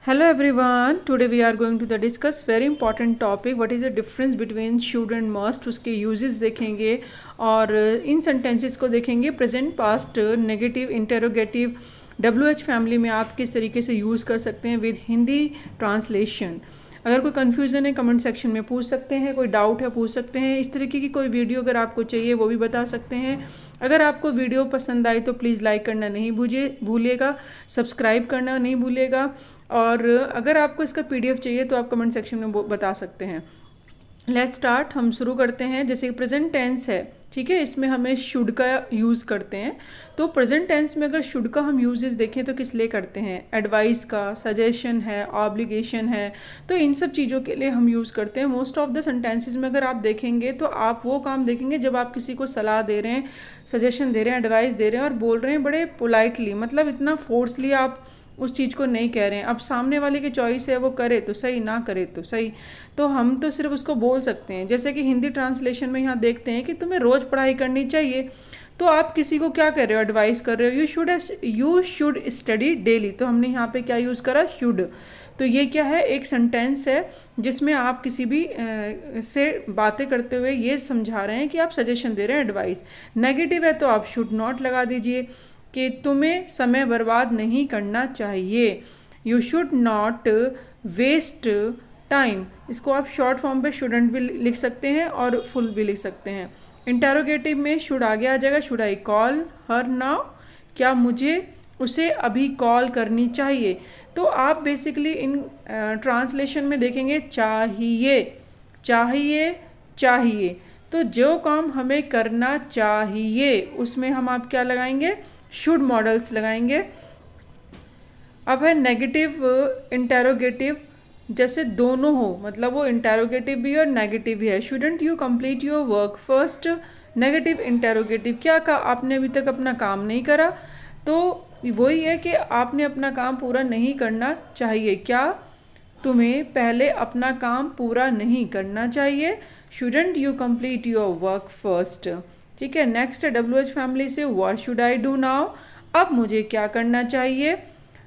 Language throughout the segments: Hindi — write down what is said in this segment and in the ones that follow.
Hello everyone. Today we are going to discuss very important topic. What is the difference between should and must? उसके uses देखेंगे और इन sentences को देखेंगे present, past, negative, interrogative, WH family में आप किस तरीके से use कर सकते हैं with हिंदी translation. अगर कोई कन्फ्यूज़न है कमेंट सेक्शन में पूछ सकते हैं, कोई डाउट है पूछ सकते हैं। इस तरीके की कोई वीडियो अगर आपको चाहिए वो भी बता सकते हैं। अगर आपको वीडियो पसंद आई तो प्लीज़ लाइक करना नहीं भूलिएगा, सब्सक्राइब करना नहीं भूलिएगा। और अगर आपको इसका PDF चाहिए तो आप कमेंट सेक्शन में बता सकते हैं। लेट्स स्टार्ट, हम शुरू करते हैं। जैसे प्रेजेंट टेंस है, ठीक है, इसमें हमें शुड का यूज़ करते हैं। तो प्रेजेंट टेंस में अगर शुड का हम यूजेस देखें तो किस लिए करते हैं? एडवाइस का, सजेशन है, ऑब्लिगेशन है, तो इन सब चीज़ों के लिए हम यूज़ करते हैं। मोस्ट ऑफ द सेंटेंसेस में अगर आप देखेंगे तो आप वो काम देखेंगे जब आप किसी को सलाह दे रहे हैं, सजेशन दे रहे हैं, एडवाइस दे रहे हैं और बोल रहे हैं बड़े पोलाइटली, मतलब इतना फोर्सली आप उस चीज़ को नहीं कह रहे हैं। अब सामने वाले की चॉइस है, वो करे तो सही, ना करे तो सही, तो हम तो सिर्फ उसको बोल सकते हैं। जैसे कि हिंदी ट्रांसलेशन में यहाँ देखते हैं कि तुम्हें रोज़ पढ़ाई करनी चाहिए, तो आप किसी को क्या कर रहे हो? एडवाइस कर रहे हो, यू शुड स्टडी डेली। तो हमने यहाँ पे क्या यूज़ करा? शुड। तो ये क्या है? एक सेंटेंस है जिसमें आप किसी भी से बातें करते हुए ये समझा रहे हैं कि आप सजेशन दे रहे हैं, एडवाइस। नेगेटिव है तो आप शुड नॉट लगा दीजिए कि तुम्हें समय बर्बाद नहीं करना चाहिए। You should not waste time. इसको आप शॉर्ट फॉर्म पे शुडंट भी लिख सकते हैं और फुल भी लिख सकते हैं। इंटेरोगेटिव में शुड आगे आ जाएगा। Should I call her now? क्या मुझे उसे अभी कॉल करनी चाहिए? तो आप बेसिकली इन ट्रांसलेशन में देखेंगे चाहिए, चाहिए, चाहिए। तो जो काम हमें करना चाहिए उसमें हम आप क्या लगाएंगे? शुड मॉडल्स लगाएंगे। अब है नेगेटिव इंटेरोगेटिव, जैसे दोनों हो, मतलब वो इंटेरोगेटिव भी और नेगेटिव भी है। Shouldn't you complete your work first? Negative interrogative, क्या कहा? आपने अभी तक अपना काम नहीं करा, तो वही है कि आपने अपना काम पूरा नहीं करना चाहिए। क्या तुम्हें पहले अपना काम पूरा नहीं करना चाहिए? Shouldn't you complete your work first? ठीक है। नेक्स्ट है WH फैमिली से what should I do now? अब मुझे क्या करना चाहिए?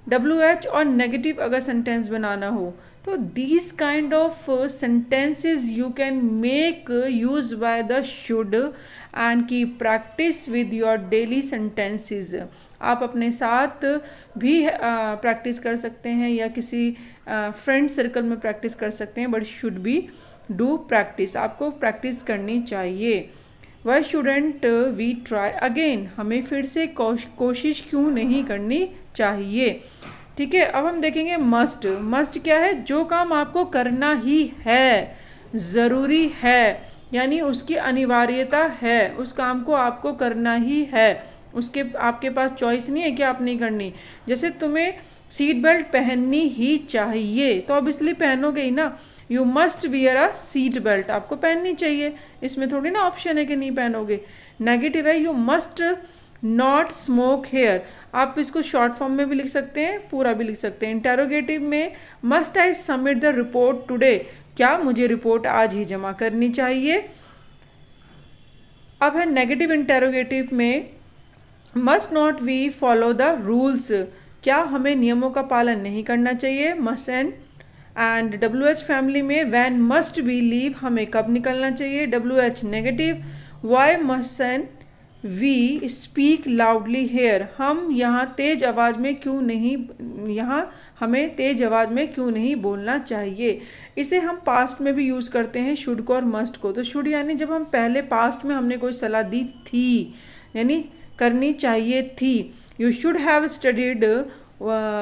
WH और नेगेटिव अगर सेंटेंस बनाना हो तो these kind of sentences you can make use by the should and की practice with your daily sentences. आप अपने साथ भी प्रैक्टिस कर सकते हैं या किसी फ्रेंड सर्कल में प्रैक्टिस कर सकते हैं, but should be do practice, आपको प्रैक्टिस करनी चाहिए। Why shouldn't we try again? हमें फिर से कोशिश क्यों नहीं करनी चाहिए? ठीक है। अब हम देखेंगे मस्ट। मस्ट क्या है? जो काम आपको करना ही है, ज़रूरी है, यानी उसकी अनिवार्यता है, उस काम को आपको करना ही है, उसके आपके पास चॉइस नहीं है कि आप नहीं करनी। जैसे तुम्हें सीट बेल्ट पहननी ही चाहिए तो ऑब्वियसली पहनोगे ही ना। You must wear a seat belt, आपको पहननी चाहिए, इसमें थोड़ी ना ऑप्शन है कि नहीं पहनोगे। नेगेटिव है you must not smoke here. आप इसको शॉर्ट फॉर्म में भी लिख सकते हैं, पूरा भी लिख सकते हैं। इंटेरोगेटिव में must I submit the report today? क्या मुझे रिपोर्ट आज ही जमा करनी चाहिए? अब है नेगेटिव इंटेरोगेटिव में must not we follow the rules? क्या हमें नियमों का पालन नहीं करना चाहिए? मस्ट एंड WH फैमिली में वैन मस्ट बी लीव? हमें कब निकलना चाहिए? WH negative. Why must we speak loudly here? हम यहाँ तेज आवाज़ में क्यों नहीं, यहाँ हमें तेज आवाज़ में क्यों नहीं बोलना चाहिए? इसे हम पास्ट में भी यूज़ करते हैं, शुड को और मस्ट को। तो शुड यानी जब हम पहले पास्ट में हमने कोई सलाह दी थी, यानी करनी चाहिए थी। You should have studied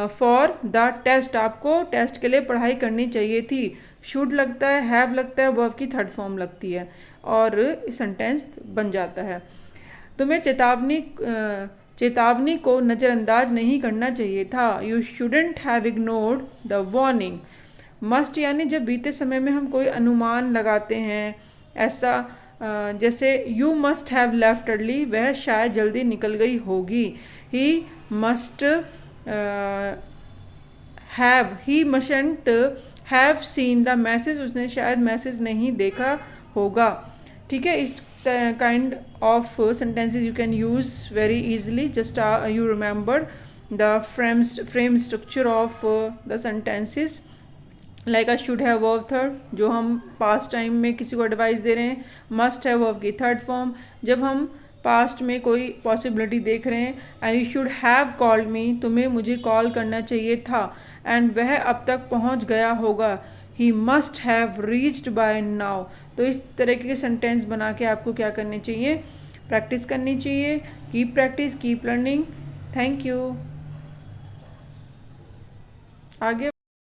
for the test? आपको टेस्ट के लिए पढ़ाई करनी चाहिए थी। शुड लगता है, हैव लगता है, वर्ब की थर्ड फॉर्म लगती है और सेंटेंस बन जाता है। तुम्हें चेतावनी को नज़रअंदाज नहीं करना चाहिए था। You shouldn't have ignored the warning. Must यानी जब बीते समय में हम कोई अनुमान लगाते हैं, ऐसा जैसे you must have left early, वह शायद जल्दी निकल गई होगी। He must have, he must have seen the message, उसने शायद मैसेज नहीं देखा होगा। ठीक है। इस kind of sentences you can use very easily, just you remember the frame structure of the sentences. Like I should have verb third, जो हम पास्ट टाइम में किसी को एडवाइस दे रहे हैं. मस्ट हैव वर्ब की थर्ड फॉर्म, जब हम पास्ट में कोई पॉसिबिलिटी देख रहे हैं. And you should have called me, तुम्हें मुझे कॉल करना चाहिए था. एंड वह अब तक पहुंच गया होगा. ही must have reached by now. तो इस तरह के सेंटेंस बना के आपको क्या करनी चाहिए, प्रैक्टिस करनी चाहिए. Keep practice, keep learning. Thank you. आगे